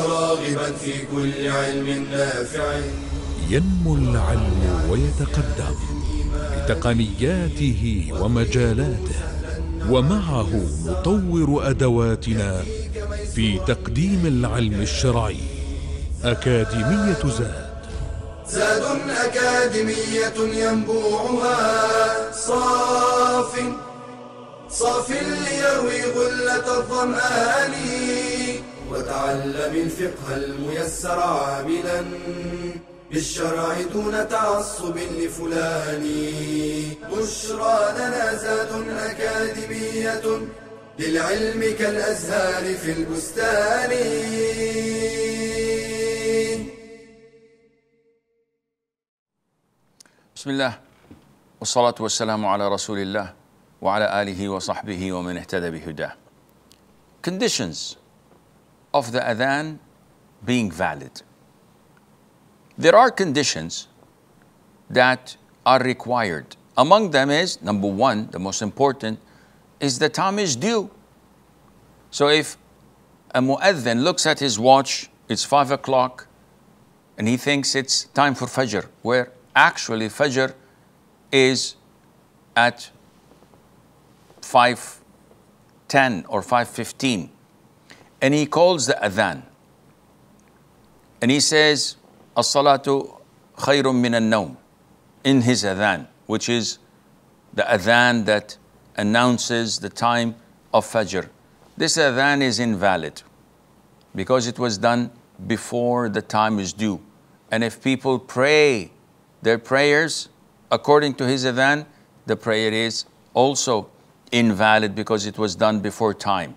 راغبا في كل علم نافع. ينمو العلم ويتقدم بتقنياته ومجالاته، ومعه نطور أدواتنا في تقديم العلم الشرعي. أكاديمية زاد أكاديمية ينبوعها صاف ليروي غلة الظمآن. وتعلم الفقه الميسر عاملا بالشرع دون تعصب لفلان. بشرى لنا زاد أكاديمية للعلم كالأزهار في البستان. بسم الله والصلاة والسلام على رسول الله وعلى آله وصحبه ومن اهتدى بهداه. Conditions of the adhan being valid. There are conditions that are required. Among them is, number one, the most important, is the time is due. So if a mu'adhin looks at his watch, it's 5 o'clock, and he thinks it's time for Fajr, where actually Fajr is at 5:10 or 5:15, and he calls the adhan, and he says, As-salatu khayrun min al-nawm, in his adhan, which is the adhan that announces the time of Fajr. This adhan is invalid because it was done before the time is due. And if people pray their prayers according to his adhan, the prayer is also invalid because it was done before time.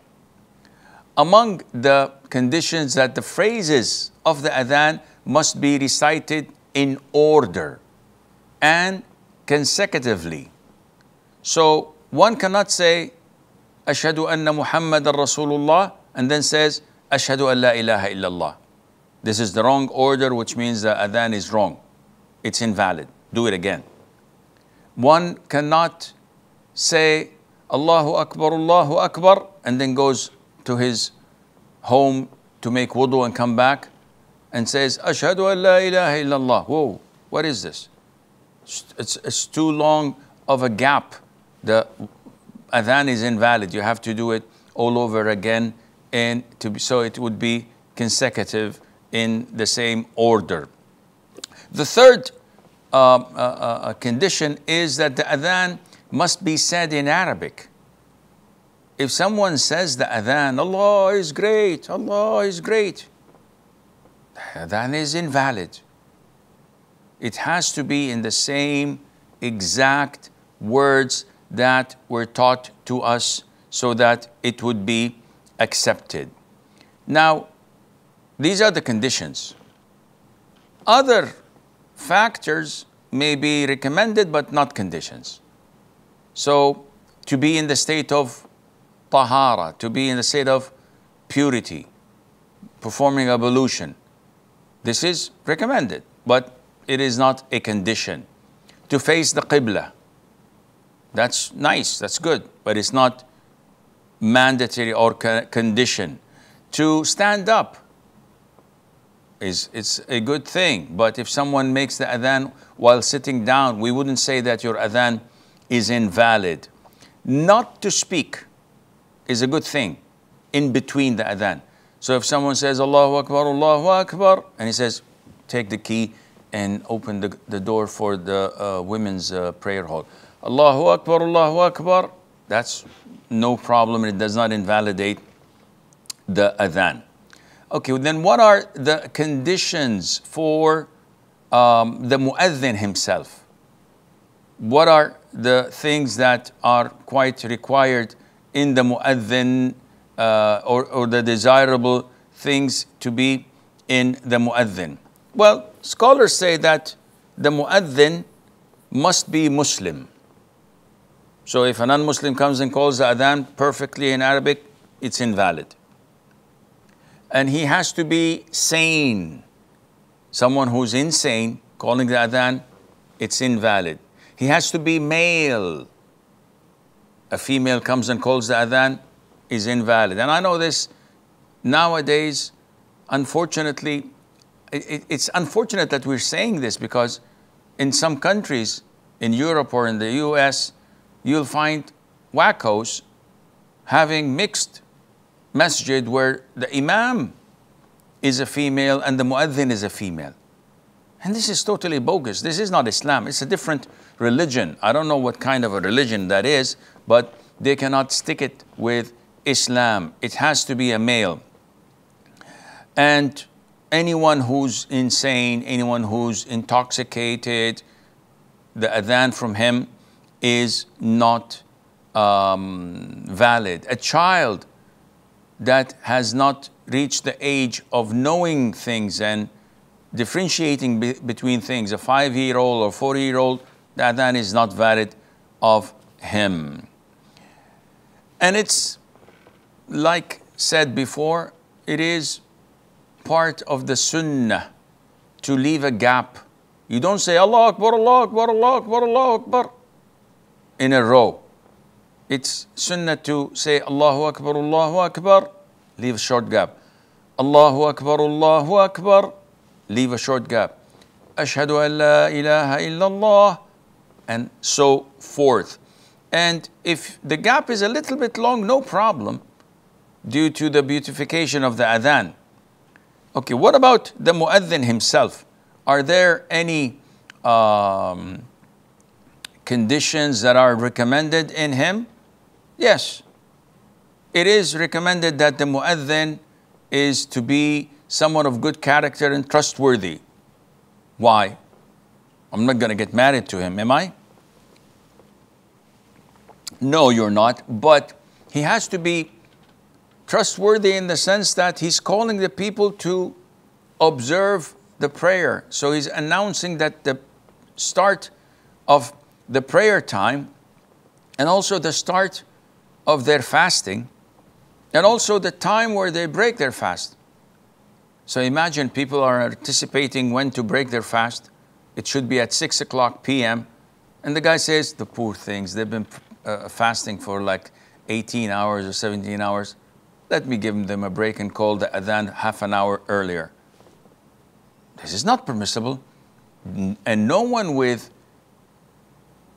Among the conditions that the phrases of the adhan must be recited in order and consecutively. So one cannot say Ashhadu anna Muhammadan Rasulullah and then says Ashhadu an la ilaha illallah. This is the wrong order, which means the adhan is wrong. It's invalid. Do it again. One cannot say Allahu Akbar, and then goes to his home to make wudu and come back and says Ashhadu an la ilaha illallah. Whoa, what is this? It's too long of a gap. The adhan is invalid. You have to do it all over again, and so it would be consecutive in the same order. The third condition is that the adhan must be said in Arabic. If someone says the adhan, Allah is great, Allah is great, the adhan is invalid. It has to be in the same exact words that were taught to us so that it would be accepted. Now, these are the conditions. Other factors may be recommended but not conditions. So, to be in the state of tahara, to be in the state of purity, performing ablution, this is recommended, but it is not a condition. To face the qibla, that's nice, that's good, but it's not mandatory or condition. To stand up, it's a good thing, but if someone makes the adhan while sitting down, we wouldn't say that your adhan is invalid. Not to speak is a good thing in between the adhan. So if someone says Allahu Akbar, and he says, take the key and open the door for the women's prayer hall. Allahu Akbar, that's no problem. It does not invalidate the adhan. Okay, then what are the conditions for the mu'adhin himself? What are the things that are quite required in the mu'adhin or the desirable things to be in the mu'adhin? Well, scholars say that the mu'adhin must be Muslim. So if a non-Muslim comes and calls the adhan perfectly in Arabic, it's invalid. And he has to be sane. Someone who's insane calling the adhan, it's invalid. He has to be male. A female comes and calls the adhan, is invalid. And I know this nowadays, unfortunately, it's unfortunate that we're saying this, because in some countries, in Europe or in the US, you'll find wackos having mixed masjid where the imam is a female and the muadhin is a female. And this is totally bogus. This is not Islam. It's a different religion. I don't know what kind of a religion that is, but they cannot stick it with Islam. It has to be a male. And anyone who's insane, anyone who's intoxicated, the adhan from him is not valid. A child that has not reached the age of knowing things and differentiating between things, a 5-year-old or 4-year-old, the adhan is not valid of him. And it's, like said before, it is part of the sunnah to leave a gap. You don't say Allah Akbar, Allah Akbar, Allah Akbar, Allah Akbar in a row. It's sunnah to say Allahu Akbar, Allahu Akbar, leave a short gap. Allahu Akbar, Allahu Akbar, leave a short gap. Ashhadu an la ilaha illallah, and so forth. And if the gap is a little bit long, no problem, due to the beautification of the adhan. Okay, what about the muadhin himself? Are there any conditions that are recommended in him? Yes. It is recommended that the muadhin is to be someone of good character and trustworthy. Why? I'm not going to get married to him, am I? No, you're not. But he has to be trustworthy in the sense that he's calling the people to observe the prayer. So he's announcing that the start of the prayer time, and also the start of their fasting, and also the time where they break their fast. So imagine people are anticipating when to break their fast. It should be at 6 o'clock p.m. And the guy says, the poor things, they've been fasting for like 18 hours or 17 hours. Let me give them a break and call the adhan half an hour earlier. This is not permissible. And no one with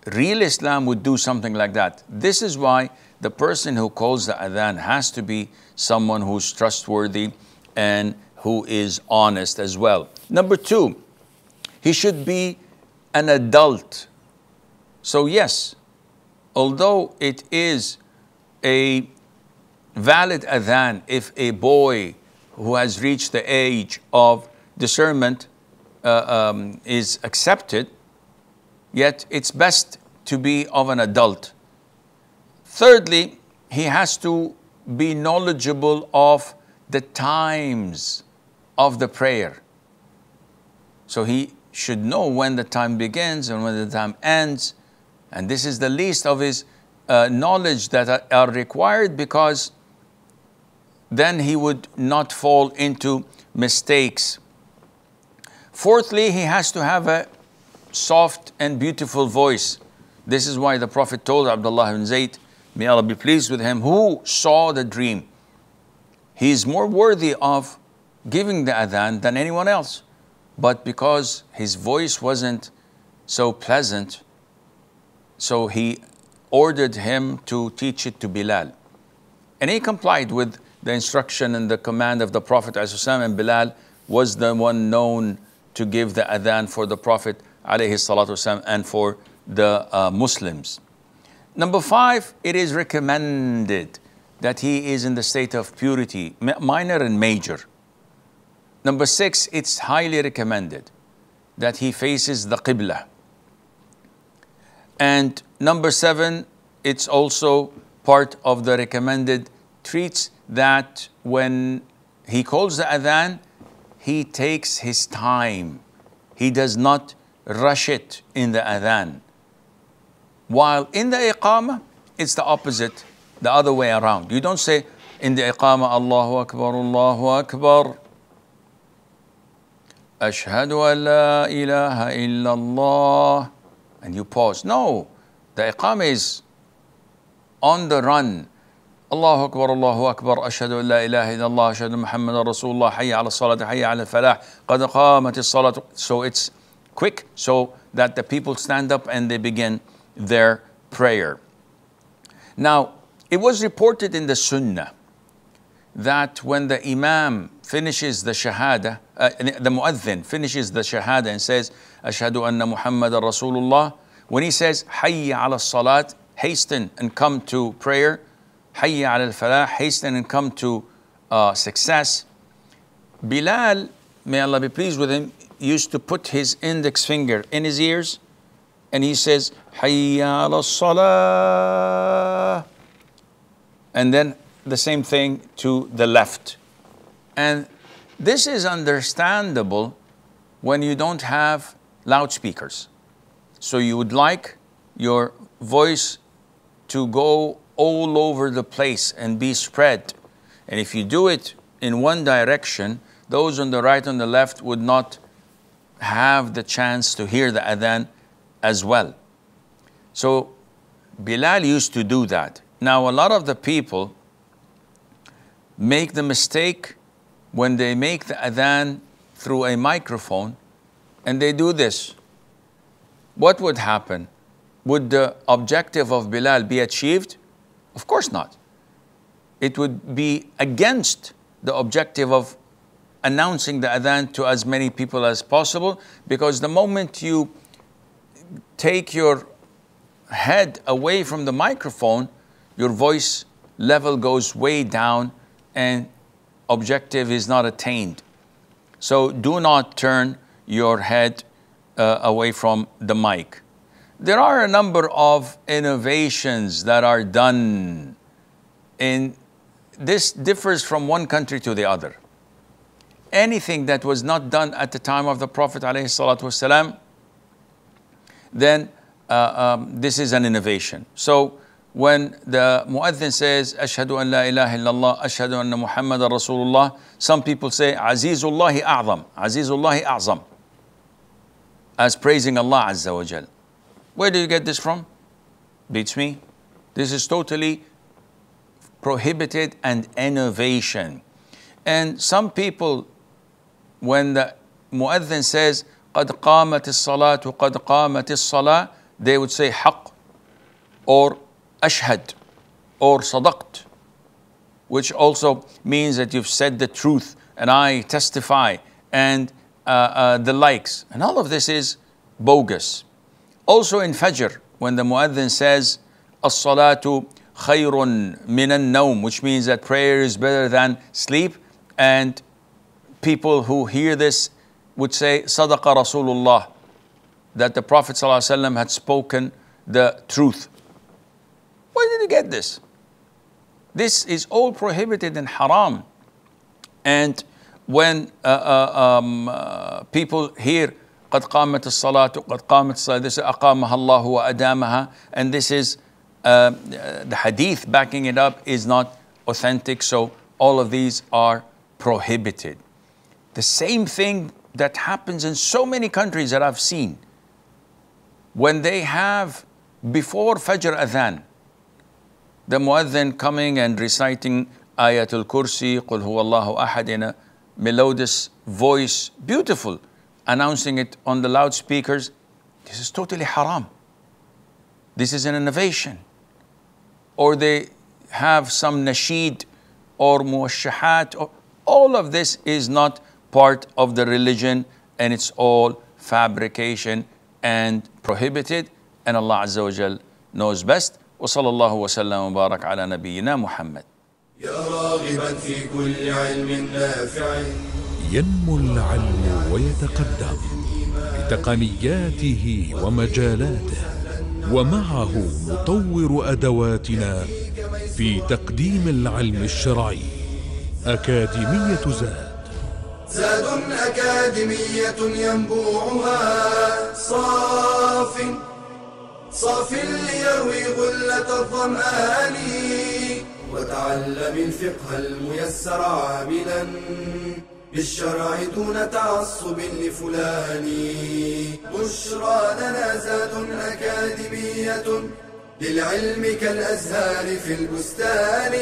real Islam would do something like that. This is why the person who calls the adhan has to be someone who's trustworthy and who is honest as well. Number 2, he should be an adult. So yes, although it is a valid adhan if a boy who has reached the age of discernment is accepted, yet it's best to be of an adult. Thirdly, he has to be knowledgeable of the times of the prayer. So he should know when the time begins and when the time ends. And this is the least of his knowledge that are required, because then he would not fall into mistakes. Fourthly, he has to have a soft and beautiful voice. This is why the Prophet told Abdullah ibn Zayd, may Allah be pleased with him, who saw the dream. He is more worthy of giving the adhan than anyone else. But because his voice wasn't so pleasant, so he ordered him to teach it to Bilal. And he complied with the instruction and the command of the Prophet ﷺ, and Bilal was the one known to give the adhan for the Prophet ﷺ and for the Muslims. Number 5, it is recommended that he is in the state of purity, minor and major. Number 6, it's highly recommended that he faces the Qibla. And number 7, it's also part of the recommended treats that when he calls the adhan, he takes his time. He does not rush it in the adhan. While in the iqamah, it's the opposite, the other way around. You don't say in the iqamah, Allahu Akbar, Allahu Akbar, Ashhadu an la ilaha illallah, and you pause. No, the iqamah is on the run. Allahu Akbar, Allahu Akbar, ashhadu an la ilaha illallah, ashhadu anna Muhammadan Rasulullah, hayya ala salat, hayya ala falah, qad qamatis salat. So it's quick so that the people stand up and they begin their prayer. Now, it was reported in the Sunnah that when the Imam finishes the Shahada, the Mu'adhin finishes the Shahada and says, Ashhadu anna Muhammadan Rasulullah, when he says, Hayya ala salat, hasten and come to prayer, Hayya ala al-falah, hasten and come to success. Bilal, may Allah be pleased with him, used to put his index finger in his ears and he says, Hayya ala salah. And then the same thing to the left. And this is understandable when you don't have loudspeakers. So you would like your voice to go all over the place and be spread. And if you do it in one direction, those on the right and the left would not have the chance to hear the adhan as well. So Bilal used to do that. Now a lot of the people make the mistake when they make the adhan through a microphone and they do this. What would happen? Would the objective of Bilal be achieved? Of course not. It would be against the objective of announcing the adhan to as many people as possible, because the moment you take your head away from the microphone, your voice level goes way down and objective is not attained. So do not turn your head away from the mic. There are a number of innovations that are done, and this differs from one country to the other. Anything that was not done at the time of the Prophet ﷺ, then this is an innovation. So when the Mu'adhin says, Ashhadu an la ilaha illallah, Ashhadu anna Muhammadan Rasulullah, some people say, Azizullahi a'zam, Azizullahi a'zam, as praising Allah Azza wa Jal. Where do you get this from? Beats me. This is totally prohibited and innovation. And some people, when the Mu'adhin says, قَدْ قَامَتِ الصَّلَاةُ قَدْ قَامَتِ الصَّلَاةُ, they would say حق or ashhad or sadaqt, which also means that you've said the truth and I testify and the likes. And all of this is bogus. Also in Fajr, when the Mu'adhin says, As-salatu khayrun minan nawm, which means that prayer is better than sleep, and people who hear this would say, Sadaqa Rasulullah, that the Prophet ﷺ had spoken the truth. Where did you get this? This is all prohibited and haram. And when people hear قد قامت الصلاة قد قامت الصلاة, this is أقامها الله وأدامها, and this is the hadith backing it up is not authentic, so all of these are prohibited. The same thing that happens in so many countries that I've seen, when they have before Fajr Adhan, the Mu'adhin coming and reciting Ayatul Kursi, Qul Huwallahu Ahad, in a melodious voice, beautiful, announcing it on the loudspeakers. This is totally haram. This is an innovation. Or they have some nasheed or muwashshahat, or all of this is not part of the religion, and it's all fabrication and prohibited, and Allah Azza wa Jal knows best. وصلى الله وسلم وبارك على نبينا محمد. يا راغبا في كل علم نافع، ينمو العلم ويتقدم بتقنياته ومجالاته، ومعه نطور أدواتنا في تقديم العلم الشرعي. أكاديمية زاد أكاديمية ينبوعها صاف ليروي غلة الظمآن، وتعلم الفقه الميسر عاملا بالشرع دون تعصب لفلان. بشرى لنا زاد أكاديمية للعلم كالأزهار في البستان.